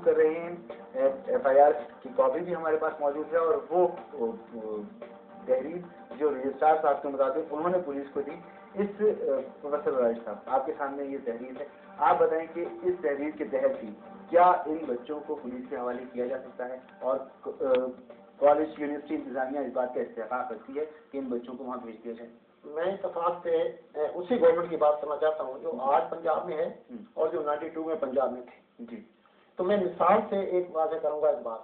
कर रहे हैं। FIR की कॉपी भी हमारे पास मौजूद है और वो तहरीर जो रजिस्ट्रार साहब के मुताबिक उन्होंने पुलिस को दी। इस प्रोफेसर राज साहब, आपके सामने ये तहरीर है, आप बताएं कि इस तहरीर के तहत ही क्या इन बच्चों को पुलिस के हवाले किया जा सकता है और कॉलेज यूनिवर्सिटी इंतजामिया इस बात का इत्तेफाक करती है कि इन बच्चों को वहाँ भेज दिया जाए? मैं इत्तेफाक से उसी गवर्नमेंट की बात करना चाहता हूँ जो आज पंजाब में है और जो 92 में पंजाब में थी जी। तो मैं मिसाल से एक वाज़ेह करूँगा इस बात।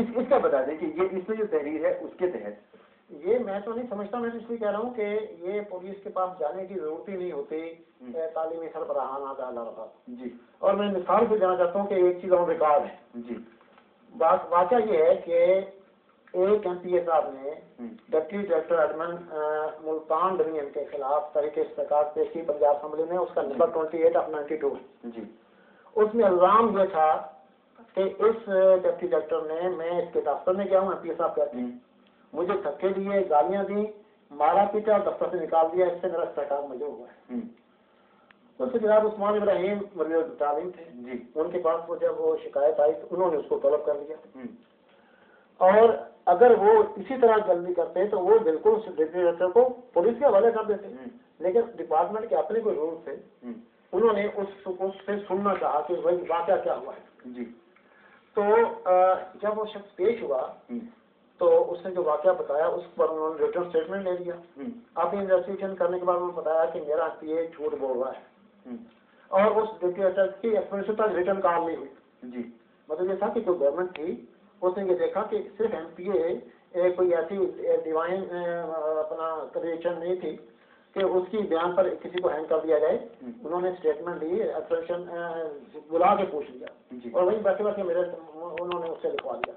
इसका बता दें कि ये इसमें जो तहरीर है उसके तहत ये मैं तो नहीं समझता, मैं इसलिए कह रहा हूँ कि ये पुलिस के पास जाने की जरूरत ही नहीं होती तालीमी सरबराहाना का जी। और मैं मिसाल से जाना चाहता हूँ कि एक चीज़ और रिकॉर्ड है जी। वाक़या ये है कि एक MPA साहब ने deputy director admin Multan division के खिलाफ तहरीक इस्तेकाल पेश की पंजाब असेंबली में, उसका नंबर 28/92 जी। उसमें इल्ज़ाम ये था कि इस डिप्टी डायरेक्टर ने, मैं इसके दफ्तर में गया हूँ, MPA साहब कहते हैं, मुझे धक्के दिए, गालियां दी, मारा पीटा, दफ्तर से निकाल दिया, इससे मेरा इस्तेकाल मंजूर हुआ है। उसके जनाब उस्मान इब्राहिम वज़ीर तालीम थे जी, उनके पास वो जब वो शिकायत आई तो उन्होंने उसको तलब कर लिया और अगर वो इसी तरह जल्दी करते तो वो बिल्कुल उस डिप्टी डायरेक्टर को पुलिस के हवाले कर देते, लेकिन डिपार्टमेंट के अपने कोई रूल थे, उन्होंने उससे सुनना चाहा कि भाई वाक़या क्या हुआ है जी। तो जब वो शख्स पेश हुआ तो उसने जो वाक़या बताया उस पर उन्होंने रिटर्न स्टेटमेंट ले लिया। अब इन्वेस्टिगेशन करने के बाद उन्होंने बताया कि मेरा MPA झूठ बोल रहा है और उस डिप्टी डायरेक्टर की एक्सप्लेनेशन तक रिटर्न कॉल नहीं हुई जी। मतलब ये था कि जो गवर्नमेंट थी उसने ये देखा कि सिर्फ MPA कोई ऐसी डिवाइन अपना क्रिएशन नहीं थी कि उसकी बयान पर किसी को हैंग कर दिया जाए। उन्होंने स्टेटमेंट ली, एक्सप्लेनेशन बुला के पूछ लिया और वहीं बैठे बैठे मेरे उन्होंने उससे लिखवा दिया।